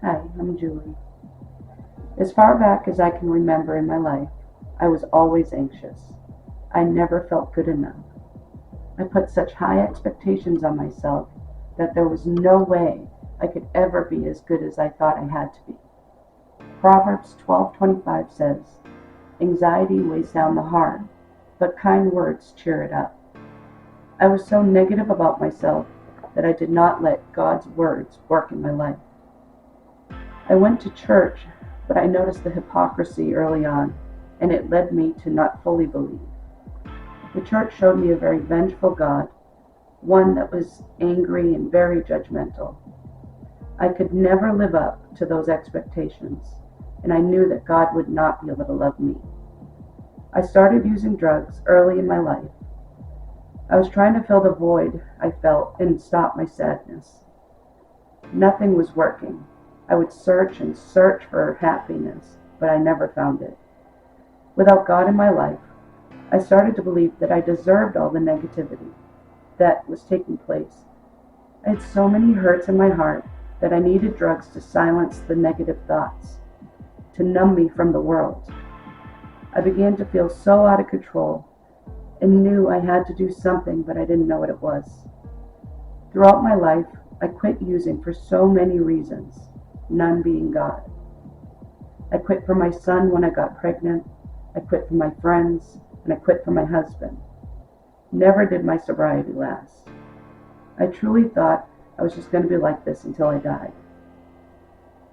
Hi, I'm Julie. As far back as I can remember in my life, I was always anxious. I never felt good enough. I put such high expectations on myself that there was no way I could ever be as good as I thought I had to be. Proverbs 12:25 says, "Anxiety weighs down the heart, but kind words cheer it up." I was so negative about myself that I did not let God's words work in my life. I went to church, but I noticed the hypocrisy early on, and it led me to not fully believe. The church showed me a very vengeful God, one that was angry and very judgmental. I could never live up to those expectations, and I knew that God would not be able to love me. I started using drugs early in my life. I was trying to fill the void I felt and stop my sadness. Nothing was working. I would search and search for happiness, but I never found it. Without God in my life, I started to believe that I deserved all the negativity that was taking place. I had so many hurts in my heart that I needed drugs to silence the negative thoughts, to numb me from the world. I began to feel so out of control and knew I had to do something, but I didn't know what it was. Throughout my life, I quit using for so many reasons, none being God. I quit for my son when I got pregnant. I quit for my friends, and I quit for my husband. Never did my sobriety last. I truly thought I was just going to be like this until I died.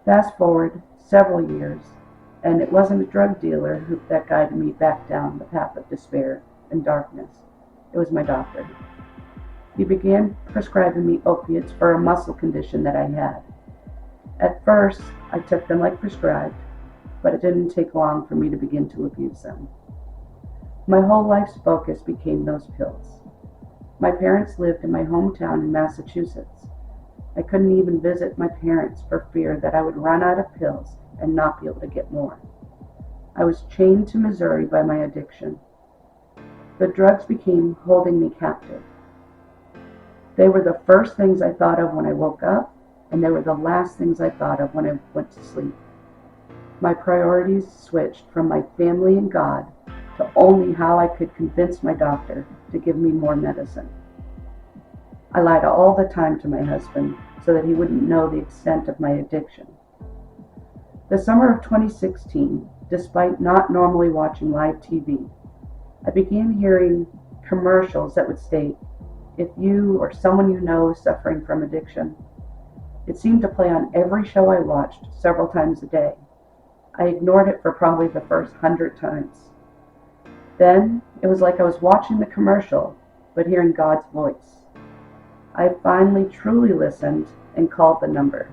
Fast forward several years, and it wasn't a drug dealer that guided me back down the path of despair and darkness. It was my doctor. He began prescribing me opiates for a muscle condition that I had. At first, I took them like prescribed, but it didn't take long for me to begin to abuse them. My whole life's focus became those pills. My parents lived in my hometown in Massachusetts. I couldn't even visit my parents for fear that I would run out of pills and not be able to get more. I was chained to Missouri by my addiction. The drugs became holding me captive. They were the first things I thought of when I woke up, and they were the last things I thought of when I went to sleep. My priorities switched from my family and God to only how I could convince my doctor to give me more medicine. I lied all the time to my husband so that he wouldn't know the extent of my addiction. The summer of 2016, despite not normally watching live TV, I began hearing commercials that would state, "If you or someone you know is suffering from addiction." It seemed to play on every show I watched several times a day. I ignored it for probably the first 100 times. Then it was like I was watching the commercial, but hearing God's voice. I finally truly listened and called the number.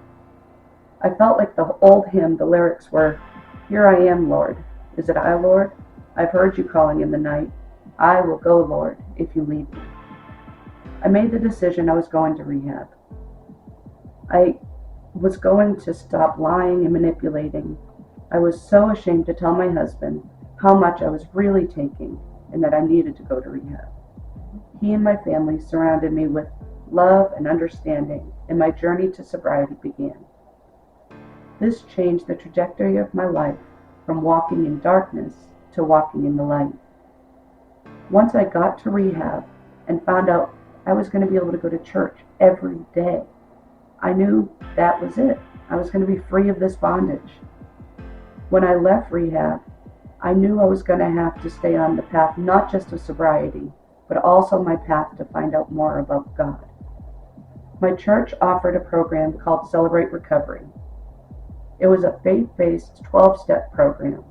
I felt like the old hymn, the lyrics were, "Here I am, Lord. Is it I, Lord? I've heard you calling in the night. I will go, Lord, if you lead me." I made the decision I was going to rehab. I was going to stop lying and manipulating. I was so ashamed to tell my husband how much I was really taking and that I needed to go to rehab. He and my family surrounded me with love and understanding, and my journey to sobriety began. This changed the trajectory of my life from walking in darkness to walking in the light. Once I got to rehab and found out I was going to be able to go to church every day, I knew that was it. I was going to be free of this bondage. When I left rehab, I knew I was going to have to stay on the path not just of sobriety, but also my path to find out more about God. My church offered a program called Celebrate Recovery. It was a faith-based 12-step program.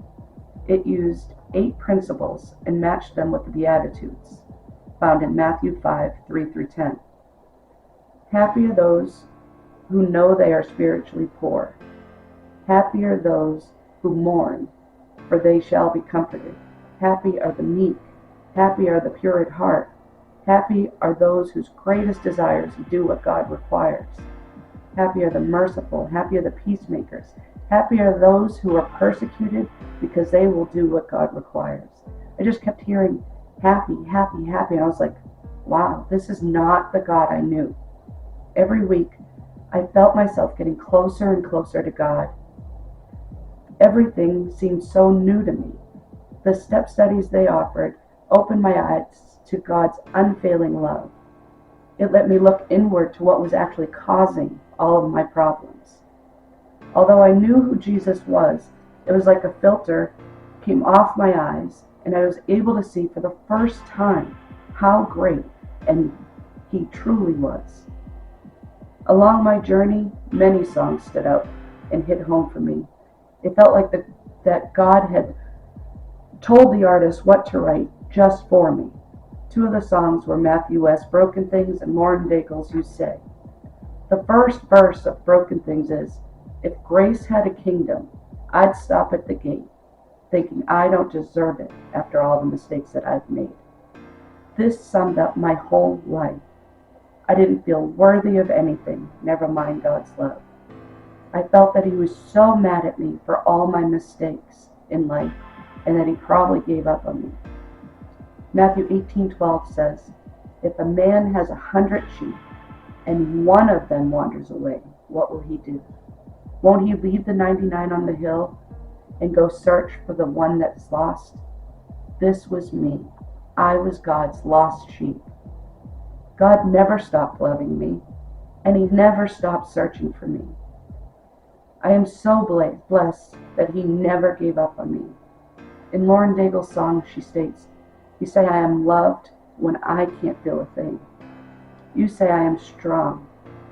It used 8 principles and matched them with the Beatitudes, found in Matthew 5:3-10. Happy are those who know they are spiritually poor. Happy are those who mourn, for they shall be comforted. Happy are the meek. Happy are the pure at heart. Happy are those whose greatest desires do what God requires. Happy are the merciful. Happy are the peacemakers. Happy are those who are persecuted, because they will do what God requires. I just kept hearing happy, happy, happy. And I was like, wow, this is not the God I knew. Every week, I felt myself getting closer and closer to God. Everything seemed so new to me. The step studies they offered opened my eyes to God's unfailing love. It let me look inward to what was actually causing all of my problems. Although I knew who Jesus was, it was like a filter came off my eyes, and I was able to see for the first time how great and He truly was. Along my journey, many songs stood out and hit home for me. It felt like that God had told the artist what to write just for me. Two of the songs were Matthew West's Broken Things and Lauren Daigle's You Say. The first verse of Broken Things is, "If grace had a kingdom, I'd stop at the gate, thinking I don't deserve it after all the mistakes that I've made." This summed up my whole life. I didn't feel worthy of anything, never mind God's love. I felt that He was so mad at me for all my mistakes in life, and that He probably gave up on me. Matthew 18:12 says, "If a man has 100 sheep, and one of them wanders away, what will he do? Won't he leave the 99 on the hill and go search for the one that's lost?" This was me. I was God's lost sheep. God never stopped loving me, and He never stopped searching for me. I am so blessed that He never gave up on me. In Lauren Daigle's song, she states, "You say I am loved when I can't feel a thing. You say I am strong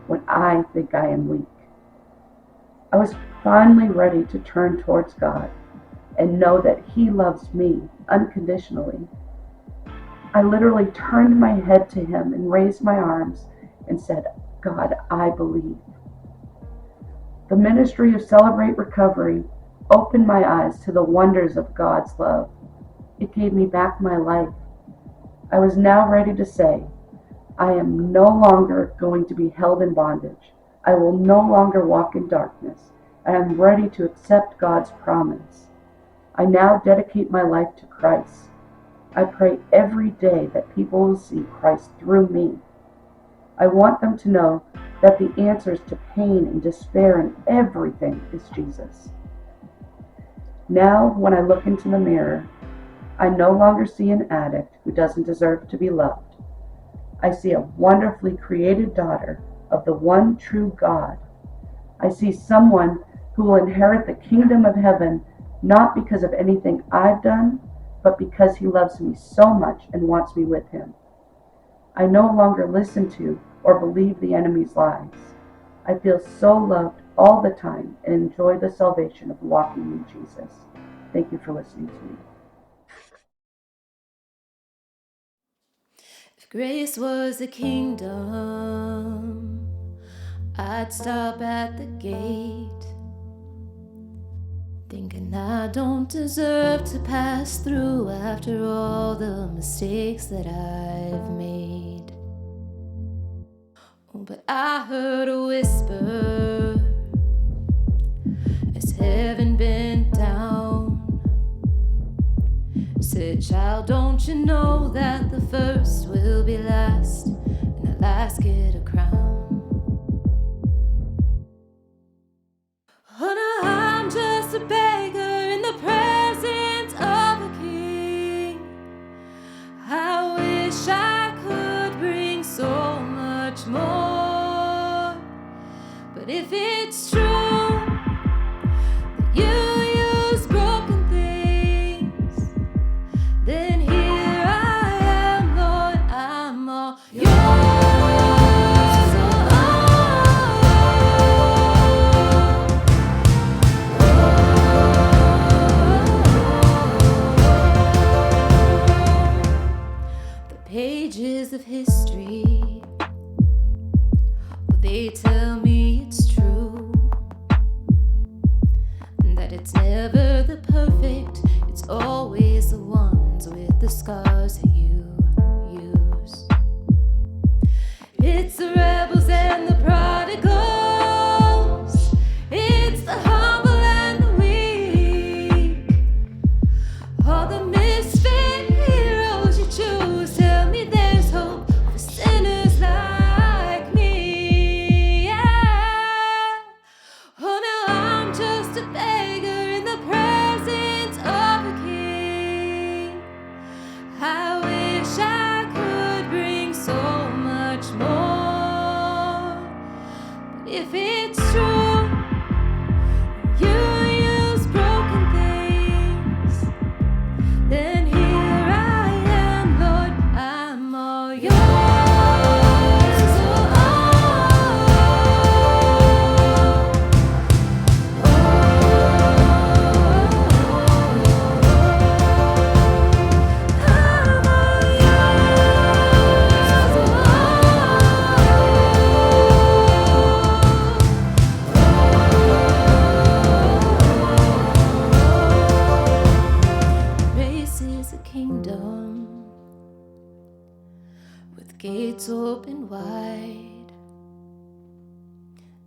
when I think I am weak." I was finally ready to turn towards God and know that He loves me unconditionally. I literally turned my head to Him and raised my arms and said, "God, I believe." The ministry of Celebrate Recovery opened my eyes to the wonders of God's love. It gave me back my life. I was now ready to say, I am no longer going to be held in bondage. I will no longer walk in darkness. I am ready to accept God's promise. I now dedicate my life to Christ. I pray every day that people will see Christ through me. I want them to know that the answers to pain and despair and everything is Jesus. Now, when I look into the mirror, I no longer see an addict who doesn't deserve to be loved. I see a wonderfully created daughter of the one true God. I see someone who will inherit the kingdom of heaven, not because of anything I've done, but because He loves me so much and wants me with Him. I no longer listen to or believe the enemy's lies. I feel so loved all the time and enjoy the salvation of walking in Jesus. Thank you for listening to me. If grace was a kingdom, I'd stop at the gate, thinking I don't deserve to pass through after all the mistakes that I've made. Oh, but I heard a whisper as heaven bent down, said, "Child, don't you know that the first will be last, and the last get a crown?" Oh no, I'm just a beggar in the presence of a king. I wish I could bring so much more, but if it's true that you use broken things, then here I am, Lord, I'm all yours. The pages of history, well, they tell me it's true. it's true. You use broken things. Then here I am, Lord, I'm all yours. Grace is a kingdom with gates open wide.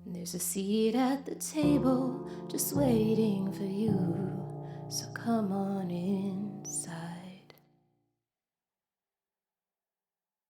And there's a seat at the table just waiting for you. So come on in.